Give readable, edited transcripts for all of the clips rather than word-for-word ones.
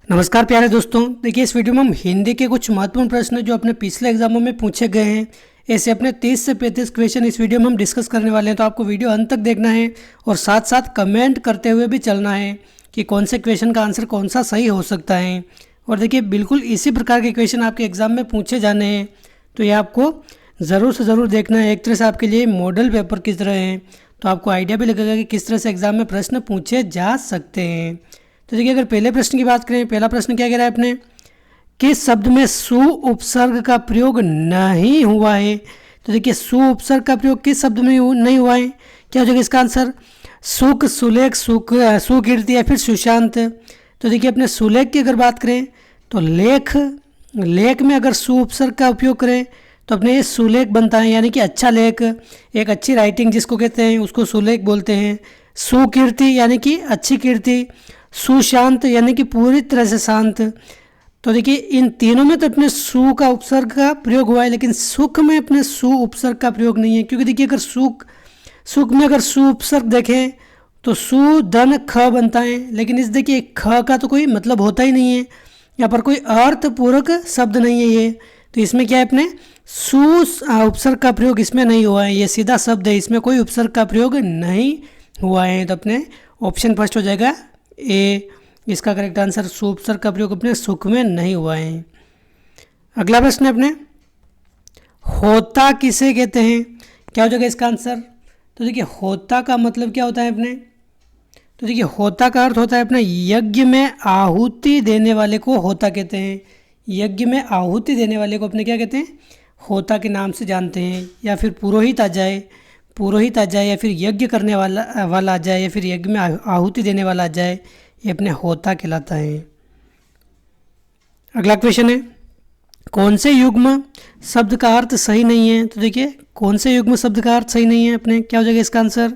नमस्कार प्यारे दोस्तों। देखिए, इस वीडियो में हम हिंदी के कुछ महत्वपूर्ण प्रश्न जो अपने पिछले एग्जामों में पूछे गए हैं, ऐसे अपने 30 से 35 क्वेश्चन इस वीडियो में हम डिस्कस करने वाले हैं। तो आपको वीडियो अंत तक देखना है और साथ साथ कमेंट करते हुए भी चलना है कि कौन से क्वेश्चन का आंसर कौन सा सही हो सकता है। और देखिए, बिल्कुल इसी प्रकार के क्वेश्चन आपके एग्ज़ाम में पूछे जाने हैं, तो ये आपको ज़रूर से ज़रूर देखना है। एक तरह से आपके लिए मॉडल पेपर की तरह है, तो आपको आइडिया भी लगेगा कि किस तरह से एग्ज़ाम में प्रश्न पूछे जा सकते हैं। तो देखिए, अगर पहले प्रश्न की बात करें, पहला प्रश्न क्या कह रहा है अपने, किस शब्द में सु उपसर्ग का प्रयोग नहीं हुआ है। तो देखिए, सु उपसर्ग का प्रयोग किस शब्द में नहीं हुआ है, क्या हो जाएगा इसका आंसर, सुख, सुलेख, सुकीर्ति या फिर सुशांत। तो देखिए, अपने सुलेख की अगर बात करें तो लेख में अगर सु उपसर्ग का उपयोग करें तो अपने ये सुलेख बनता है, यानी कि अच्छा लेख, एक अच्छी राइटिंग जिसको कहते हैं उसको सुलेख बोलते हैं। सुकीर्ति यानी कि अच्छी कीर्ति, सुशांत यानी कि पूरी तरह से शांत। तो देखिए, इन तीनों में तो अपने सु का उपसर्ग का प्रयोग हुआ है, लेकिन सुख में अपने सु उपसर्ग का प्रयोग नहीं है। क्योंकि देखिए, अगर सुख में अगर सु उपसर्ग देखें तो सु धन ख बनता है, लेकिन इस देखिए ख का तो कोई मतलब होता ही नहीं है, यहाँ पर कोई अर्थपूर्वक शब्द नहीं है ये। तो इसमें क्या है, अपने सु उपसर्ग का प्रयोग इसमें नहीं हुआ है, ये सीधा शब्द है, इसमें कोई उपसर्ग का प्रयोग नहीं हुआ है। तो अपने ऑप्शन फर्स्ट हो जाएगा ए, इसका करेक्ट आंसर सु उपसर्ग का प्रयोग अपने सुख में नहीं हुआ है। अगला प्रश्न है अपने, होता किसे कहते हैं, क्या हो जाएगा इसका आंसर। तो देखिए, होता का मतलब क्या होता है अपने, तो देखिए होता का अर्थ होता है अपने यज्ञ में आहुति देने वाले को होता कहते हैं। यज्ञ में आहुति देने वाले को अपने क्या कहते हैं, होता के नाम से जानते हैं। या फिर पुरोहित आ जाए या फिर यज्ञ करने वाला आ जाए या फिर यज्ञ में आहुति देने वाला आ जाए, ये अपने होता कहलाता है। अगला क्वेश्चन है, कौन से युग्म शब्द का अर्थ सही नहीं है। तो देखिए, कौन से युग्म शब्द का अर्थ सही नहीं है अपने, क्या हो जाएगा इसका आंसर।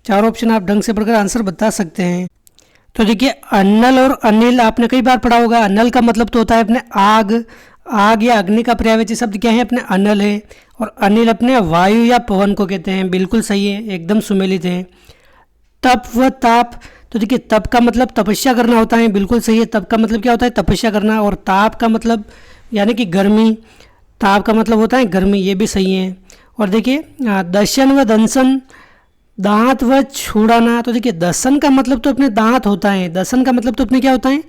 चार ऑप्शन आप ढंग से पढ़कर आंसर बता सकते हैं। तो देखिए, अन्नल और अनिल आपने कई बार पढ़ा होगा। अन्नल का मतलब तो होता है अपने आग या अग्नि का पर्यायवाची शब्द क्या है, अपने अनल है। और अनिल अपने वायु या पवन को कहते हैं, बिल्कुल सही है, एकदम सुमेलित है। तप व ताप, तो देखिए तप का मतलब तपस्या करना होता है, बिल्कुल सही है। तप का मतलब क्या होता है, तपस्या करना। और ताप का मतलब यानी कि गर्मी, ताप का मतलब होता है गर्मी, ये भी सही है। और देखिए, दशन व दंसन, दांत व छुड़ाना। तो देखिए, दसन का मतलब तो अपने दांत होता है, दसन का मतलब तो अपने क्या होता है,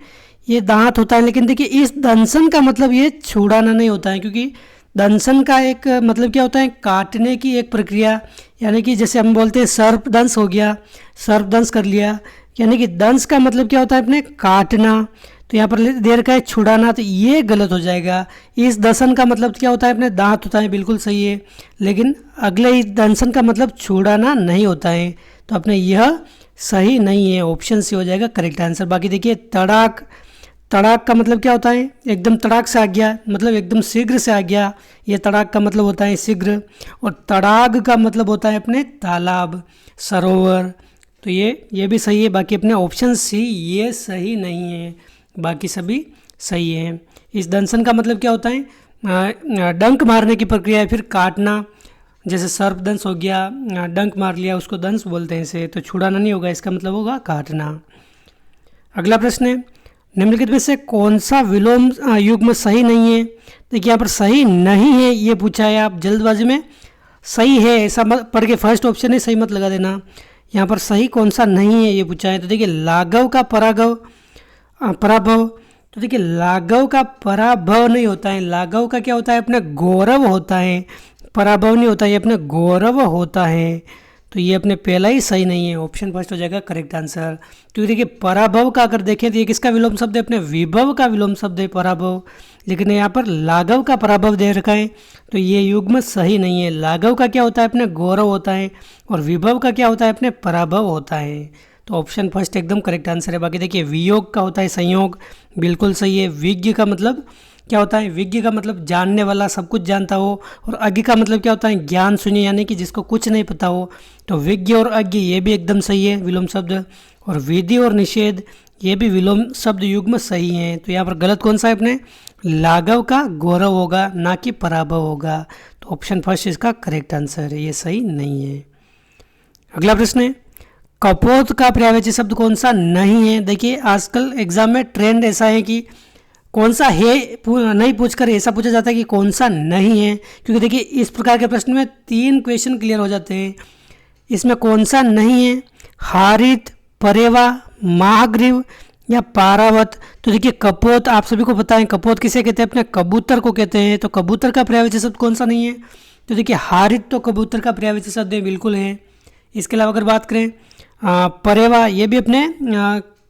ये दांत होता है। लेकिन देखिए, इस दंसन का मतलब ये छुड़ाना नहीं होता है, क्योंकि दंसन का एक मतलब क्या होता है, काटने की एक प्रक्रिया। यानी कि जैसे हम बोलते हैं सर्पदंश हो गया, सर्पदंश कर लिया, यानी कि दंश का मतलब क्या होता है, अपने काटना। तो यहाँ पर दे रखा है छुड़ाना, तो ये गलत हो जाएगा। इस दंसन का मतलब क्या होता है, अपने दांत होता है, बिल्कुल सही है। लेकिन अगले इस दंसन का मतलब छुड़ाना नहीं होता है, तो अपने यह सही नहीं है, ऑप्शन सी हो जाएगा करेक्ट आंसर। बाकी देखिए, तड़ाक का मतलब क्या होता है, एकदम तड़ाक से आ गया, मतलब एकदम शीघ्र से आ गया, ये तड़ाक का मतलब होता है शीघ्र। और तड़ाग का मतलब होता है अपने तालाब, सरोवर। तो ये भी सही है। बाकी अपने ऑप्शन सी ये सही नहीं है, बाकी सभी सही है। इस दंसन का मतलब क्या होता है, डंक मारने की प्रक्रिया है, फिर काटना, जैसे सर्पदंश हो गया, डंक मार लिया उसको दंश बोलते हैं इसे। तो छुड़ाना नहीं होगा, इसका मतलब होगा काटना। अगला प्रश्न है, निम्नलिखित में से कौन सा विलोम युग्म सही नहीं है। देखिए, यहाँ पर सही नहीं है ये पूछा है, आप जल्दबाजी में सही है ऐसा मत पढ़ के फर्स्ट ऑप्शन है सही मत लगा देना। यहाँ पर सही कौन सा नहीं है ये पूछा है। तो देखिए, लाघव का पराभव। तो देखिए, लाघव का पराभव नहीं होता है, लाघव का क्या होता है, अपने गौरव होता है, पराभव नहीं होता है, ये अपने गौरव होता है। तो ये अपने पहला ही सही नहीं है, ऑप्शन फर्स्ट हो जाएगा करेक्ट आंसर। तो देखिए, पराभव का अगर देखें तो ये किसका विलोम शब्द है, अपने विभव का विलोम शब्द है पराभव। लेकिन यहाँ पर लाघव का पराभव दे रखा है, तो ये युग्म सही नहीं है। लाघव का क्या होता है, अपने गौरव होता है, और विभव का क्या होता है, अपने पराभव होता है। तो ऑप्शन फर्स्ट एकदम करेक्ट आंसर है। बाकी देखिए, वियोग का होता है संयोग, बिल्कुल सही है। विज्ञ का मतलब क्या होता है, विज्ञ का मतलब जानने वाला, सब कुछ जानता हो। और अज्ञ का मतलब क्या होता है, ज्ञान शून्य, यानी कि जिसको कुछ नहीं पता हो। तो विज्ञ और अज्ञ ये भी एकदम सही है विलोम शब्द। और विधि और निषेध ये भी विलोम शब्द युग्म सही हैं। तो यहाँ पर गलत कौन सा है, अपने लाघव का गौरव होगा, ना कि पराभव होगा। तो ऑप्शन फर्स्ट इसका करेक्ट आंसर है, ये सही नहीं है। अगला प्रश्न है, कपोत का पर्यायवाची शब्द कौन सा नहीं है। देखिए आजकल एग्जाम में ट्रेंड ऐसा है कि कौन सा है नहीं पूछकर ऐसा पूछा जाता है कि कौन सा नहीं है, क्योंकि देखिए इस प्रकार के प्रश्न में 3 क्वेश्चन क्लियर हो जाते हैं। इसमें कौन सा नहीं है, हारित, परेवा, महाग्रीव या पारावत। तो देखिए कपोत आप सभी को पता है, कपोत किसे कहते हैं, अपने कबूतर को कहते हैं। तो कबूतर का पर्यायवाची शब्द कौन सा नहीं है, तो देखिए हारित तो कबूतर का पर्यायवाची शब्द है, बिल्कुल है। इसके अलावा अगर बात करें परेवा, ये भी अपने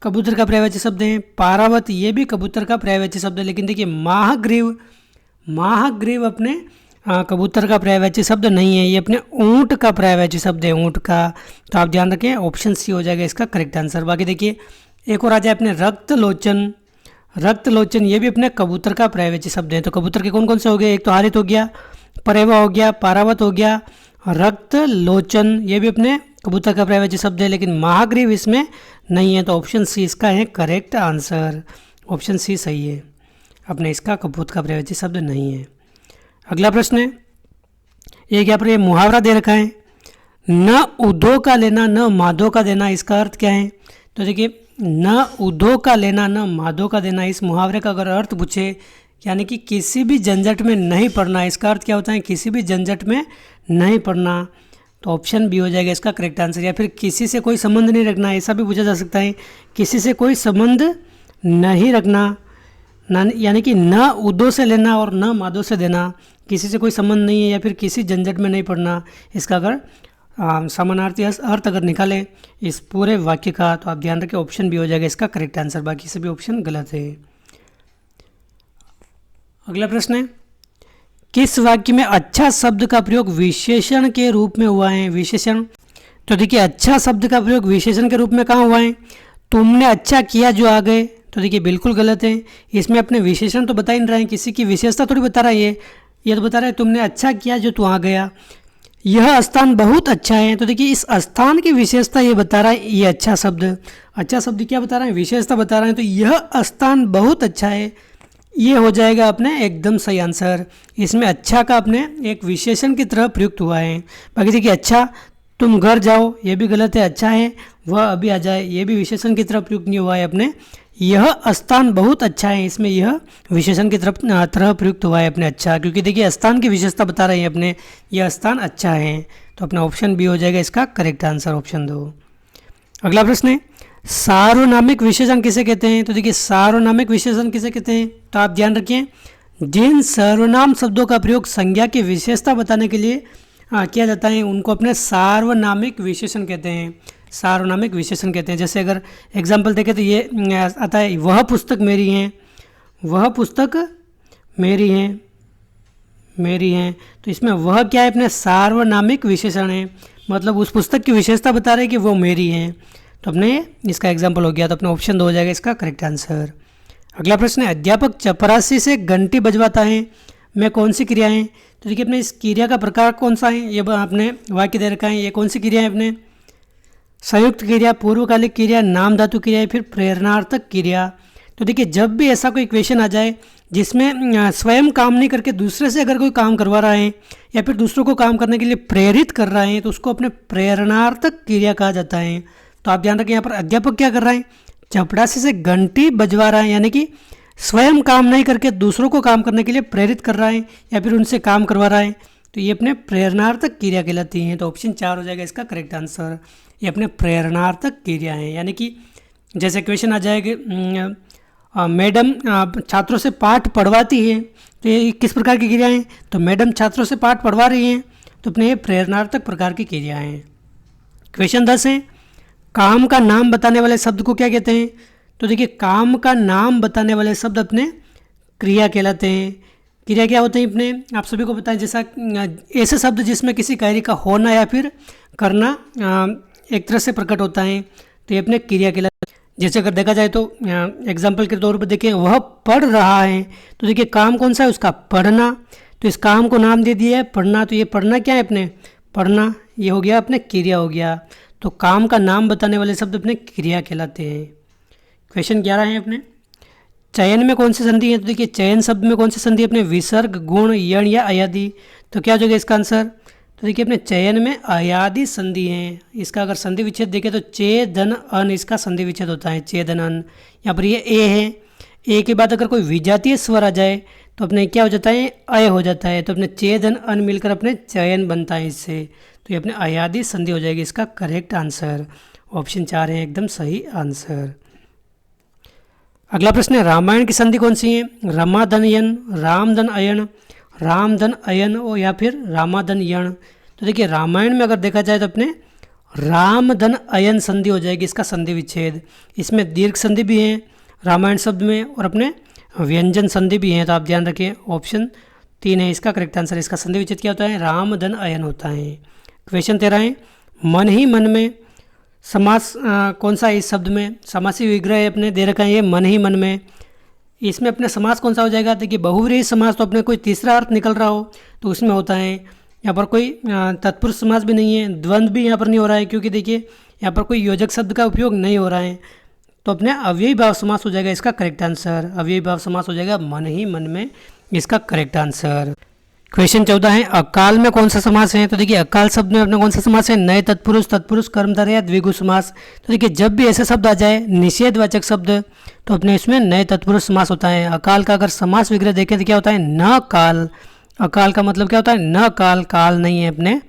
कबूतर का पर्यायवाची शब्द है। पारावत ये भी कबूतर का पर्यायवाची शब्द है। लेकिन देखिए महाग्रीव, महाग्रीव अपने कबूतर का पर्यायवाची शब्द नहीं है, ये अपने ऊंट का पर्यायवाची शब्द है, ऊंट का। तो आप ध्यान रखें, ऑप्शन सी हो जाएगा इसका करेक्ट आंसर। बाकी देखिए एक और आ जाए अपने रक्तलोचन, रक्तलोचन ये भी अपने कबूतर का पर्यायवाची शब्द है। तो कबूतर के कौन कौन से हो गए, एक तो हारित हो गया, परेवा हो गया, पारावत हो गया, रक्तलोचन ये भी अपने कबूतर का पर्यायवाची शब्द है, लेकिन महाग्रीव इसमें नहीं है। तो ऑप्शन सी इसका है करेक्ट आंसर, ऑप्शन सी सही है, अपने इसका कबूतर का पर्यायवाची शब्द नहीं है। अगला प्रश्न है, एक यहाँ पर ये मुहावरा दे रखा है, न उधो का लेना न माधो का देना, इसका अर्थ क्या है। तो देखिए न उधो का लेना न माधो का देना, इस मुहावरे का अगर अर्थ पूछे यानी कि किसी भी झंझट में नहीं पड़ना, इसका अर्थ क्या होता है, किसी भी झंझट में नहीं पड़ना। तो ऑप्शन बी हो जाएगा इसका करेक्ट आंसर। या फिर किसी से कोई संबंध नहीं रखना, ऐसा भी पूछा जा सकता है, किसी से कोई संबंध नहीं रखना, यानी कि न उदो से लेना और न मादो से देना, किसी से कोई संबंध नहीं है या फिर किसी झंझट में नहीं पड़ना। इसका अगर समानार्थी अर्थ अगर निकालें इस पूरे वाक्य का, तो आप ध्यान रखें ऑप्शन बी हो जाएगा इसका करेक्ट आंसर, बाकी सभी ऑप्शन गलत है। अगला प्रश्न है, किस वाक्य में अच्छा शब्द का प्रयोग विशेषण के रूप में हुआ है। विशेषण, तो देखिए अच्छा शब्द का प्रयोग विशेषण के रूप में कहाँ हुआ है, तुमने अच्छा किया जो आ गए। तो देखिए बिल्कुल गलत है, इसमें अपने विशेषण तो बता ही नहीं रहे हैं, किसी की विशेषता थोड़ी बता रहा है, ये तो बता रहा है तुमने अच्छा किया जो तू आ गया। यह स्थान बहुत अच्छा है, तो देखिए इस स्थान की विशेषता ये बता रहा है, ये अच्छा शब्द क्या बता रहा है, विशेषता बता रहा है। तो यह स्थान बहुत अच्छा है, ये हो जाएगा अपने एकदम सही आंसर। इसमें अच्छा का अपने एक विशेषण की तरह प्रयुक्त हुआ है। बाकी देखिए अच्छा तुम घर जाओ, ये भी गलत है, अच्छा है वह अभी आ जाए, ये भी विशेषण की तरह प्रयुक्त नहीं हुआ है अपने। यह स्थान बहुत अच्छा है, इसमें यह विशेषण की तरह प्रयुक्त हुआ है अपने अच्छा, क्योंकि देखिए स्थान की विशेषता बता रहे हैं अपने, यह स्थान अच्छा है। तो अपना ऑप्शन बी हो जाएगा इसका करेक्ट आंसर, ऑप्शन 2। अगला प्रश्न है, सार्वनामिक विशेषण किसे कहते हैं। तो देखिए सार्वनामिक विशेषण किसे कहते हैं, तो आप ध्यान रखिए जिन सर्वनाम शब्दों का प्रयोग संज्ञा की विशेषता बताने के लिए किया जाता है उनको अपने सार्वनामिक विशेषण कहते हैं, सार्वनामिक विशेषण कहते हैं। जैसे अगर एग्जाम्पल देखें तो ये आता है, वह पुस्तक मेरी है, वह पुस्तक मेरी है, मेरी है। तो इसमें वह क्या है, अपने सार्वनामिक विशेषण है, मतलब उस पुस्तक की विशेषता बता रहे हैं कि वो मेरी है। तो अपने इसका एग्जाम्पल हो गया, तो अपना ऑप्शन 2 हो जाएगा इसका करेक्ट आंसर। अगला प्रश्न है, अध्यापक चपरासी से घंटी बजवाता है में कौन सी क्रिया है। तो देखिए अपने इस क्रिया का प्रकार कौन सा है, ये आपने वाक्य दे रखा है, ये कौन सी क्रिया है अपने, संयुक्त क्रिया, पूर्वकालिक क्रिया, नाम धातु क्रिया या फिर प्रेरणार्थक क्रिया। तो देखिए जब भी ऐसा कोई क्वेश्चन आ जाए जिसमें स्वयं काम नहीं करके दूसरे से अगर कोई काम करवा रहा है या फिर दूसरों को काम करने के लिए प्रेरित कर रहा है, तो उसको अपने प्रेरणार्थक क्रिया कहा जाता है। तो आप ध्यान रखें यहाँ पर अध्यापक क्या कर रहा है, चपरासी से घंटी बजवा रहा है, यानी कि स्वयं काम नहीं करके दूसरों को काम करने के लिए प्रेरित कर रहा है या फिर उनसे काम करवा रहा है। तो ये अपने प्रेरणार्थक क्रिया कहलाती हैं। तो ऑप्शन 4 हो जाएगा इसका करेक्ट आंसर, ये अपने प्रेरणार्थक क्रिया है। यानी कि जैसे क्वेश्चन आ जाएगा, मैडम छात्रों से पाठ पढ़वाती है, तो ये किस प्रकार की क्रिया है, तो मैडम छात्रों से पाठ पढ़वा रही हैं, तो अपने ये प्रेरणार्थक प्रकार की क्रिया है। क्वेश्चन 10 है, काम का नाम बताने वाले शब्द को क्या कहते हैं। तो देखिए काम का नाम बताने वाले शब्द अपने क्रिया कहलाते हैं। क्रिया क्या होते हैं अपने, आप सभी को पता है, जैसा ऐसे शब्द जिसमें किसी कार्य का होना या फिर करना एक तरह से प्रकट होता है, तो ये अपने क्रिया कहलाते हैं। जैसे अगर देखा जाए तो एग्जाम्पल के तौर पर देखें, वह पढ़ रहा है, तो देखिए काम कौन सा है, उसका पढ़ना। तो इस काम को नाम दे दिया है पढ़ना, तो ये पढ़ना क्या है अपने, पढ़ना, ये हो गया अपने क्रिया हो गया। तो काम का नाम बताने वाले शब्द अपने क्रिया कहलाते हैं। क्वेश्चन 11 है अपने, चयन में कौन सी संधि है। तो देखिए चयन शब्द में कौन सी संधि अपने विसर्ग, गुण, यण या अयादि। तो क्या हो जाएगा इसका आंसर, तो देखिए अपने चयन में अयादि संधि है, इसका अगर संधि विच्छेद देखें तो चे धन अन, इसका संधि विच्छेद होता है चे धन अन। यहाँ पर ये ए है, ए के बाद अगर कोई विजातीय स्वर आ जाए तो अपने क्या हो जाता है, अय हो जाता है, तो अपने चे धन अन मिलकर अपने चयन बनता है इससे, तो ये अपने अयादि संधि हो जाएगी इसका करेक्ट आंसर। ऑप्शन 4 है एकदम सही आंसर। अगला प्रश्न है रामायण की संधि कौन सी है, रमाधन यन, रामधन अयन, रामधन अयन और या फिर रामाधन यण। तो देखिए रामायण में अगर देखा जाए तो अपने रामधन अयन संधि हो जाएगी इसका संधि विच्छेद। इसमें दीर्घ संधि भी है रामायण शब्द में और अपने व्यंजन संधि भी है, तो आप ध्यान रखें ऑप्शन 3 है इसका करेक्ट आंसर। इसका संधि विच्छेद क्या होता है, रामधन अयन होता है। क्वेश्चन 13 है मन ही मन में समास कौन सा है इस शब्द में, समासी विग्रह अपने दे रखा है ये मन ही मन में, इसमें अपने समास कौन सा हो जाएगा। देखिए बहुव्रीहि समास तो अपने कोई तीसरा अर्थ निकल रहा हो तो उसमें होता है। यहाँ पर कोई तत्पुरुष समास भी नहीं है, द्वंद्व भी यहाँ पर नहीं हो रहा है क्योंकि देखिए यहाँ पर कोई योजक शब्द का उपयोग नहीं हो रहा है, तो अपने अव्ययी भाव समास हो जाएगा इसका करेक्ट आंसर। अव्ययी भाव समास हो जाएगा मन ही मन में इसका करेक्ट आंसर। क्वेश्चन 14 है अकाल में कौन सा समास है। तो देखिए अकाल शब्द में अपने कौन सा समास है, नए तत्पुरुष, तत्पुरुष कर्मधारय या द्विगु समास। तो देखिए जब भी ऐसे शब्द आ जाए निषेधवाचक शब्द तो अपने इसमें नए तत्पुरुष समास होता है। अकाल का अगर समास विग्रह देखें तो क्या होता है, न काल। अकाल का मतलब क्या होता है, न काल, काल नहीं है अपने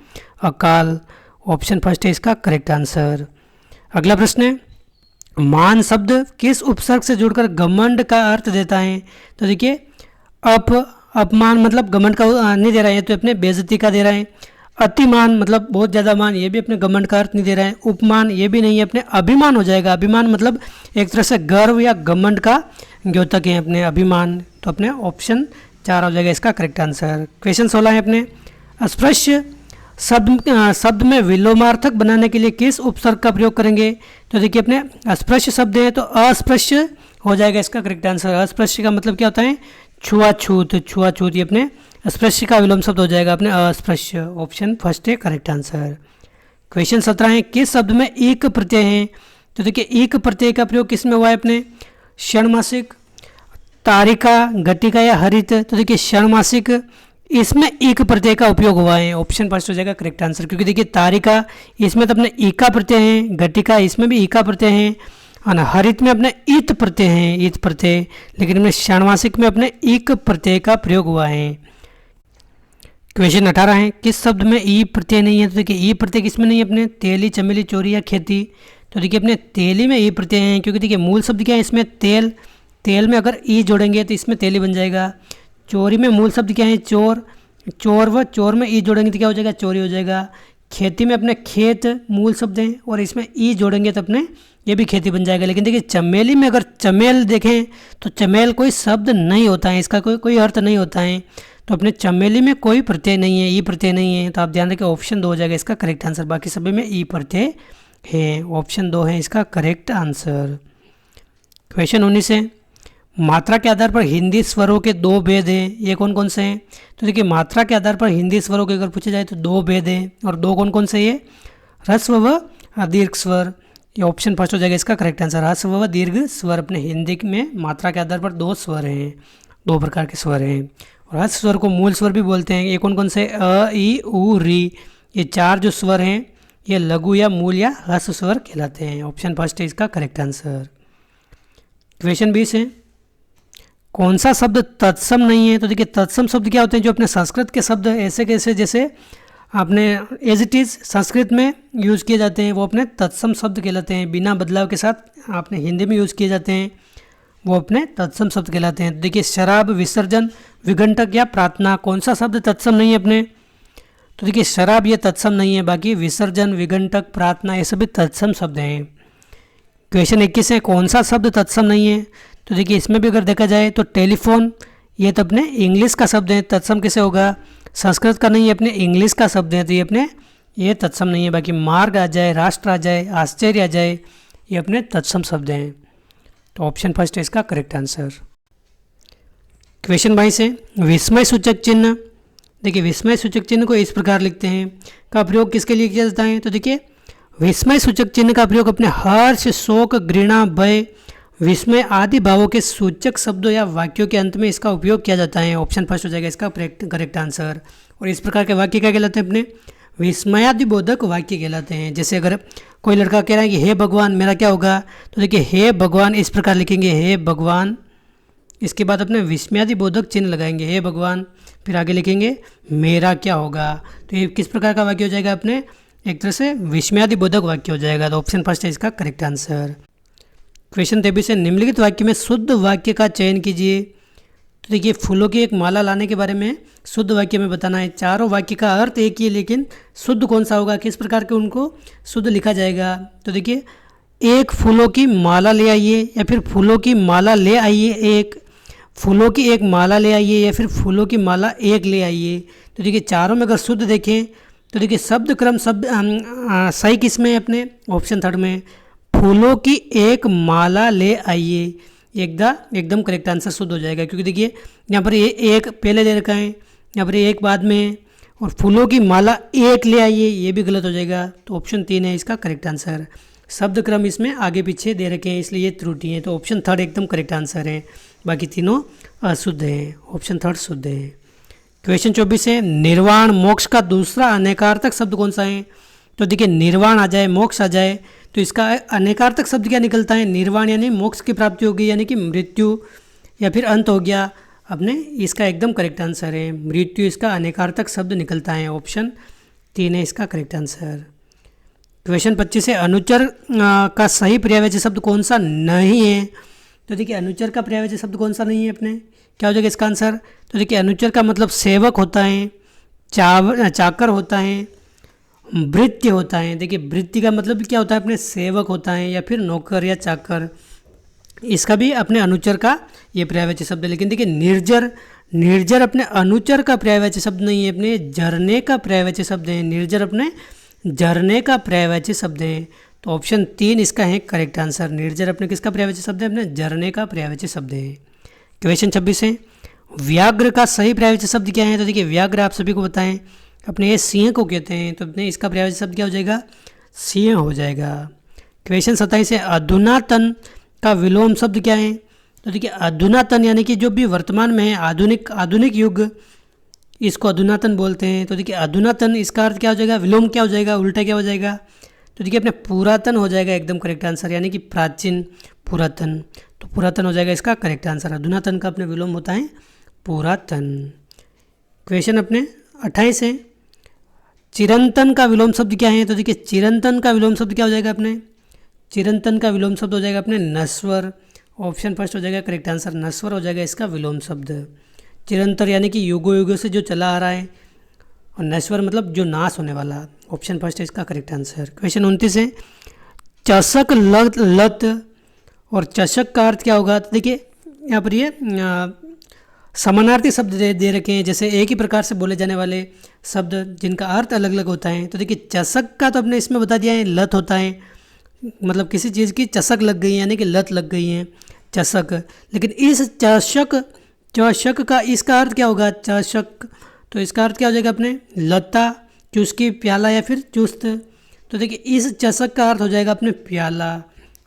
अकाल। ऑप्शन फर्स्ट है इसका करेक्ट आंसर। अगला प्रश्न है मान शब्द किस उपसर्ग से जुड़कर घमंड का अर्थ देता है। तो देखिए अपमान मतलब घमंड का नहीं दे रहा है, तो अपने बेइज्जती का दे रहा है। अतिमान मतलब बहुत ज़्यादा मान, ये भी अपने घमंड का अर्थ नहीं दे रहा है। उपमान ये भी नहीं है, अपने अभिमान हो जाएगा। अभिमान मतलब एक तरह से गर्व या घमंड का द्योतक है अपने अभिमान, तो अपने ऑप्शन 4 हो जाएगा इसका करेक्ट आंसर। क्वेश्चन 16 है अपने अस्पृश्य शब्द में विलोमार्थक बनाने के लिए किस उपसर्ग का प्रयोग करेंगे। तो देखिए अपने अस्पृश्य शब्द है तो अस्पृश्य हो जाएगा इसका करेक्ट आंसर। अस्पृश्य का मतलब क्या होता है, छुआछूत। छुआछूत ये अपने अस्पृश्य का विलोम शब्द हो जाएगा अपने अस्पृश्य। ऑप्शन फर्स्ट है करेक्ट आंसर। क्वेश्चन 17 है किस शब्द में एक प्रत्यय है। तो देखिए एक प्रत्यय का प्रयोग किस में हुआ है, अपने षण्मासिक, तारिका, घटिका या हरित। तो देखिए षण्मासिक इसमें एक प्रत्यय का उपयोग हुआ है। ऑप्शन फर्स्ट हो जाएगा करेक्ट आंसर, क्योंकि देखिए तारिका इसमें तो अपने ईका प्रत्यय है, घटिका इसमें भी ईका प्रत्यय है, और हरित में अपने ईत प्रत्यय है, ईत प्रत्यय, लेकिन अपने षण्मासिक में अपने ईक प्रत्यय का प्रयोग हुआ है। क्वेश्चन 18 है किस शब्द में ई प्रत्यय नहीं है। तो देखिए ई प्रत्यय किसमें नहीं है, अपने तेली, चमेली, चोरी या खेती। तो देखिए अपने तेली में ई प्रत्यय है, क्योंकि देखिए मूल शब्द क्या है इसमें तेल, तेल में अगर ई जोड़ेंगे तो इसमें तेली बन जाएगा। चोरी में मूल शब्द क्या है, चोर, चोर व चोर में ई जोड़ेंगे तो क्या हो जाएगा, चोरी हो जाएगा। खेती में अपने खेत मूल शब्द है और इसमें ई जोड़ेंगे तो अपने ये भी खेती बन जाएगा। लेकिन देखिए चमेली में अगर चमेल देखें तो चमेल कोई शब्द नहीं होता है, इसका कोई अर्थ नहीं होता है, तो अपने चमेली में कोई प्रत्यय नहीं है, ई प्रत्यय नहीं है, तो आप ध्यान रखें ऑप्शन 2 हो जाएगा इसका करेक्ट आंसर। बाकी सभी में ई प्रत्यय है, ऑप्शन 2 है इसका करेक्ट आंसर। क्वेश्चन 19 है मात्रा के आधार पर हिंदी स्वरों के 2 भेद हैं, ये कौन कौन से हैं। तो देखिए मात्रा के आधार पर हिंदी स्वरों के अगर पूछे जाए तो 2 भेद हैं, और 2 कौन कौन से ये, ह्रस्व व दीर्घ स्वर। ये ऑप्शन फर्स्ट हो जाएगा इसका करेक्ट आंसर। ह्रस्व व दीर्घ स्वर अपने हिंदी में मात्रा के आधार पर 2 स्वर हैं, 2 प्रकार के स्वर हैं। और ह्रस्व स्वर को मूल स्वर भी बोलते हैं। ये कौन कौन से, अ, ई, उ, री, ये 4 जो स्वर हैं ये लघु या मूल या ह्रस्व स्वर कहलाते हैं। ऑप्शन फर्स्ट है इसका करेक्ट आंसर। क्वेश्चन 20 है कौन सा शब्द तत्सम नहीं है। तो देखिए तत्सम शब्द क्या होते हैं, जो अपने संस्कृत के शब्द ऐसे कैसे जैसे आपने एज इट इज़ संस्कृत में यूज़ किए जाते हैं वो अपने तत्सम शब्द कहलाते हैं। बिना बदलाव के साथ आपने हिंदी में यूज़ किए जाते हैं वो अपने तत्सम शब्द कहलाते हैं। देखिए शराब, विसर्जन, विघंटक या प्रार्थना, कौन सा शब्द तत्सम नहीं है अपने। तो देखिए शराब ये तत्सम नहीं है, बाकी विसर्जन, विघंटक, प्रार्थना ये सभी तत्सम शब्द हैं। क्वेश्चन 21 है कौन सा शब्द तत्सम नहीं है। तो देखिए इसमें भी अगर देखा जाए तो टेलीफोन ये तो अपने इंग्लिश का शब्द है, तत्सम कैसे होगा, संस्कृत का नहीं है, अपने इंग्लिश का शब्द है, तो ये अपने ये तत्सम नहीं है। बाकी मार्ग आ जाए, राष्ट्र आ जाए, आश्चर्य आ जाए, ये अपने तत्सम शब्द हैं, तो ऑप्शन फर्स्ट है इसका करेक्ट आंसर। क्वेश्चन 22 है विस्मय सूचक चिन्ह। देखिए विस्मय सूचक चिन्ह को इस प्रकार लिखते हैं, का प्रयोग किसके लिए किया जाता है। तो देखिए विस्मय सूचक चिन्ह का प्रयोग अपने हर्ष, शोक, घृणा, भय, विस्मय आदि भावों के सूचक शब्दों या वाक्यों के अंत में इसका उपयोग किया जाता है। ऑप्शन फर्स्ट हो जाएगा इसका करेक्ट आंसर। और इस प्रकार के वाक्य क्या कहलाते हैं, अपने विस्मयादिबोधक वाक्य कहलाते हैं। जैसे अगर कोई लड़का कह रहा है कि हे भगवान मेरा क्या होगा, तो देखिए हे भगवान इस प्रकार लिखेंगे, हे भगवान, इसके बाद अपने विस्मयादिबोधक चिन्ह लगाएंगे, हे भगवान, फिर आगे लिखेंगे मेरा क्या होगा। तो ये किस प्रकार का वाक्य हो जाएगा, अपने एक तरह से विस्मयादिबोधक वाक्य हो जाएगा। तो ऑप्शन फर्स्ट है इसका करेक्ट आंसर। क्वेश्चन 23 है, निम्नलिखित वाक्य में शुद्ध वाक्य का चयन कीजिए। तो देखिए फूलों की एक माला लाने के बारे में शुद्ध वाक्य में बताना है। चारों वाक्य का अर्थ एक ही है, लेकिन शुद्ध कौन सा होगा, किस प्रकार के उनको शुद्ध लिखा जाएगा। तो देखिए एक फूलों की माला ले आइए, या फिर फूलों की माला ले आइए, एक फूलों की एक माला ले आइए, या फिर फूलों की माला एक ले आइए। तो देखिए चारों में अगर शुद्ध देखें तो देखिए शब्द क्रम सही किस में है, अपने ऑप्शन थर्ड में, फूलों की एक माला ले आइए, एकदम करेक्ट आंसर शुद्ध हो जाएगा। क्योंकि देखिए यहाँ पर ये एक पहले दे रखा है, यहाँ पर ये एक बाद में है, और फूलों की माला एक ले आइए, ये भी गलत हो जाएगा। तो ऑप्शन 3 है इसका करेक्ट आंसर। शब्द क्रम इसमें आगे पीछे दे रखे हैं, इसलिए ये त्रुटि है। तो ऑप्शन थर्ड एकदम करेक्ट आंसर है, बाकी तीनों अशुद्ध हैं। ऑप्शन थर्ड शुद्ध है। क्वेश्चन 24 है, निर्वाण मोक्ष का दूसरा अनेकार्थक शब्द कौन सा है। तो देखिए निर्वाण आ जाए, मोक्ष आ जाए, तो इसका अनेकार्थक शब्द क्या निकलता है, निर्वाण यानी मोक्ष की प्राप्ति होगी, यानी कि मृत्यु या फिर अंत हो गया। अपने इसका एकदम करेक्ट आंसर है, मृत्यु इसका अनेकार्थक शब्द निकलता है। ऑप्शन 3 है इसका करेक्ट आंसर। क्वेश्चन 25 है, अनुचर का सही पर्यायवाची शब्द कौन सा नहीं है। तो देखिए अनुचर का पर्यायवाची शब्द कौन सा नहीं है, अपने क्या हो जाएगा इसका आंसर। तो देखिए अनुचर का मतलब सेवक होता है, चाकर होता है, भृत्य होता है। देखिए भृत्य का मतलब क्या होता है, अपने सेवक होता है या फिर नौकर या चाकर, इसका भी अपने अनुचर का ये पर्यायवाची शब्द है। लेकिन देखिए निर्जर अपने अनुचर का पर्यायवाची शब्द नहीं है, अपने झरने का पर्यायवाची शब्द है। निर्जर अपने झरने का पर्यायवाची शब्द है। तो ऑप्शन 3 इसका है करेक्ट आंसर। निर्जर अपने किसका पर्यायवाची शब्द है, अपने झरने का पर्यायवाची शब्द है। क्वेश्चन 26 है, व्याघ्र का सही पर्यायवाची शब्द क्या है। तो देखिए व्याघ्र आप सभी को बताएं, अपने ये सिंह को कहते हैं, तो अपने इसका पर्यायवाची शब्द क्या हो जाएगा, सिंह हो जाएगा। क्वेश्चन 27 है, अधुनातन का विलोम शब्द क्या है। तो देखिए अधुनातन यानी कि जो भी वर्तमान में है, आधुनिक युग, इसको अधुनातन बोलते हैं। तो देखिए अधुनातन इसका अर्थ क्या हो जाएगा, विलोम क्या हो जाएगा, उल्टा क्या हो जाएगा। तो देखिए अपने पुरातन हो जाएगा एकदम करेक्ट आंसर, यानी कि प्राचीन, पुरातन। तो पुरातन हो जाएगा इसका करेक्ट आंसर। अधुनातन का अपने विलोम होता है पुरातन। क्वेश्चन अपने 28 है, चिरंतन का विलोम शब्द क्या है। तो देखिए चिरंतन का विलोम शब्द क्या हो जाएगा, अपने चिरंतन का विलोम शब्द हो जाएगा अपने नश्वर। ऑप्शन फर्स्ट हो जाएगा करेक्ट आंसर, नश्वर हो जाएगा इसका विलोम शब्द। चिरंतर यानी कि युगों युगों से जो चला आ रहा है, और नश्वर मतलब जो नाश होने वाला। ऑप्शन फर्स्ट है इसका करेक्ट आंसर। क्वेश्चन 29 है, चषक लत और चषक का अर्थ क्या होगा। तो देखिए यहाँ पर ये समानार्थी शब्द दे रखे हैं, जैसे एक ही प्रकार से बोले जाने वाले शब्द जिनका अर्थ अलग अलग होता है। तो देखिए चषक का तो अपने इसमें बता दिया है, लत होता है, मतलब किसी चीज़ की चषक लग गई है, यानी कि लत लग गई है, चषक। लेकिन इस चषक का इसका अर्थ क्या होगा, चषक, तो इसका अर्थ क्या हो जाएगा, अपने लता, चुस्की, प्याला या फिर चुस्त। तो देखिए इस चषक का अर्थ हो जाएगा अपने प्याला।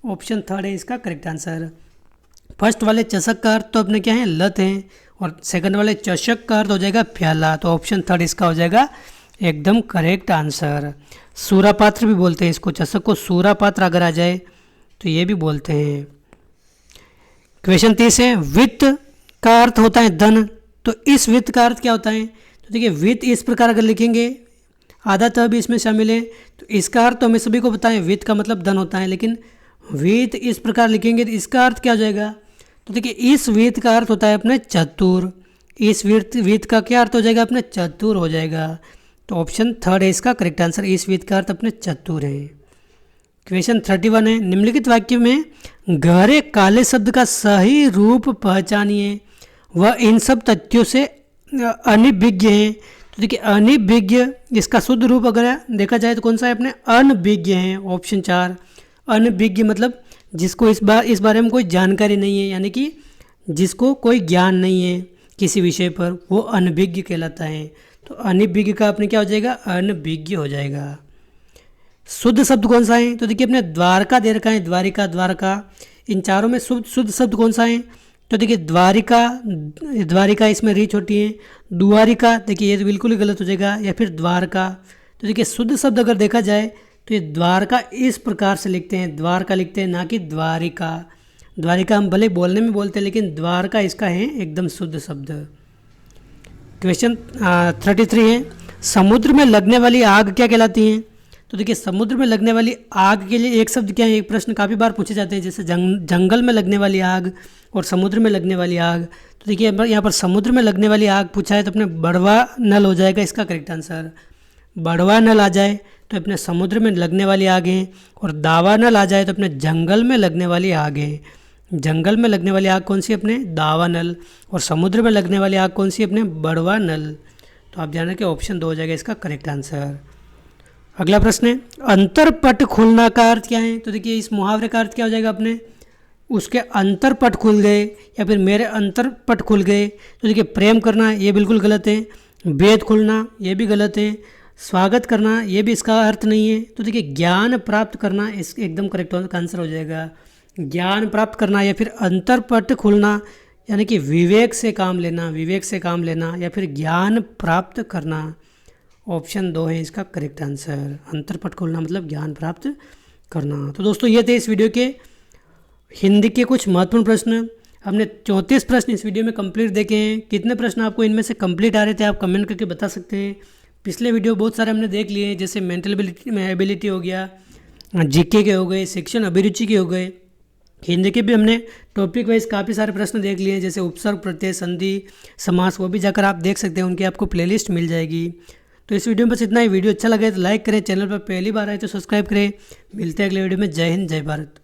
ऑप्शन थर्ड है इसका करेक्ट आंसर। फर्स्ट वाले चषक का अर्थ तो अपने क्या है, लत है, और सेकंड वाले चषक का अर्थ हो जाएगा प्याला। तो ऑप्शन थर्ड इसका हो जाएगा एकदम करेक्ट आंसर। सूरापात्र भी बोलते हैं इसको, चषक को सूरापात्र अगर आ जाए तो ये भी बोलते हैं। क्वेश्चन 30 है, वित्त का अर्थ होता है धन। तो इस वित्त का अर्थ क्या होता है। तो देखिए वित्त इस प्रकार अगर लिखेंगे, आधा त भी इसमें शामिल है, तो इसका अर्थ तो हमें सभी को पता है, वित्त का मतलब धन होता है। लेकिन वित्त इस प्रकार लिखेंगे तो इसका अर्थ क्या हो जाएगा। तो देखिए इस वित्त का अर्थ होता है अपने चतुर। इस वित्त का क्या अर्थ हो जाएगा, अपने चतुर हो जाएगा। तो ऑप्शन थर्ड है इसका करेक्ट आंसर। इस वित्त का अर्थ अपने चतुर है। क्वेश्चन 31 है, निम्नलिखित वाक्य में गहरे काले शब्द का सही रूप पहचानिए, वह इन सब तथ्यों से अनिभिज्ञ है। तो देखिए अनिभिज्ञ इसका शुद्ध रूप अगर देखा जाए तो कौन सा है, अपने अनभिज्ञ है। ऑप्शन 4, अनभिज्ञ मतलब जिसको इस बारे में कोई जानकारी नहीं है, यानी कि जिसको कोई ज्ञान नहीं है किसी विषय पर, वो अनभिज्ञ कहलाता है। तो अनभिज्ञ का अपने क्या हो जाएगा, अनभिज्ञ हो जाएगा। शुद्ध शब्द कौन सा है। तो देखिए अपने द्वारका दे रखा है, द्वारिका, द्वारका, इन चारों में शुद्ध शब्द कौन सा है। तो देखिए द्वारिका इसमें री छोटी है। द्वारिका देखिए ये तो बिल्कुल ही गलत हो जाएगा, या फिर द्वारका। तो देखिए शुद्ध शब्द अगर देखा जाए तो ये द्वारका इस प्रकार से लिखते हैं, द्वारका लिखते हैं, ना कि द्वारिका। द्वारिका हम भले बोलने में बोलते हैं लेकिन द्वारका इसका है एकदम शुद्ध शब्द। क्वेश्चन 33 है, समुद्र में लगने वाली आग क्या कहलाती है? तो देखिए समुद्र में लगने वाली आग के लिए एक शब्द क्या है? एक प्रश्न काफ़ी बार पूछे जाते हैं, जैसे जंगल में लगने वाली आग और समुद्र में लगने वाली आग। तो देखिए यहाँ पर समुद्र में लगने वाली आग पूछा है तो अपने बड़वा नल हो जाएगा इसका करेक्ट आंसर। बड़वा नल आ जाए तो अपने समुद्र में लगने वाली आग है, और दावा नल आ जाए तो अपने जंगल में लगने वाली आग है। जंगल में लगने वाली आग कौन सी? अपने दावा नल। और समुद्र में लगने वाली आग कौन सी? अपने बड़वा नल। तो आप ध्यान रखें ऑप्शन 2 हो जाएगा इसका करेक्ट आंसर। अगला प्रश्न है, अंतरपट खुलना का अर्थ क्या है? तो देखिए इस मुहावरे का अर्थ क्या हो जाएगा अपने? उसके अंतरपट खुल गए या फिर मेरे अंतरपट खुल गए। तो देखिए प्रेम करना ये बिल्कुल गलत है, वेद खुलना ये भी गलत है, स्वागत करना ये भी इसका अर्थ नहीं है। तो देखिए ज्ञान प्राप्त करना इस एकदम करेक्ट आंसर हो जाएगा। ज्ञान प्राप्त करना या फिर अंतरपट खुलना यानी कि विवेक से काम लेना, विवेक से काम लेना या फिर ज्ञान प्राप्त करना। ऑप्शन 2 है इसका करेक्ट आंसर। अंतरपट खुलना मतलब ज्ञान प्राप्त करना। तो दोस्तों ये थे इस वीडियो के हिंदी के कुछ महत्वपूर्ण प्रश्न। हमने 34 प्रश्न इस वीडियो में कंप्लीट देखे हैं। कितने प्रश्न आपको इनमें से कंप्लीट आ रहे थे आप कमेंट करके बता सकते हैं। पिछले वीडियो बहुत सारे हमने देख लिए हैं, जैसे मेंटल एबिलिटी हो गया, जीके के हो गए, शिक्षण अभिरुचि के हो गए। हिंदी के भी हमने टॉपिक वाइज काफ़ी सारे प्रश्न देख लिए हैं, जैसे उपसर्ग, प्रत्यय, संधि, समास, वो भी जाकर आप देख सकते हैं, उनकी आपको प्लेलिस्ट मिल जाएगी। तो इस वीडियो में बस इतना ही। वीडियो अच्छा लगे तो लाइक करें, चैनल पर पहली बार आए तो सब्सक्राइब करें। मिलते हैं अगले वीडियो में। जय हिंद, जय भारत।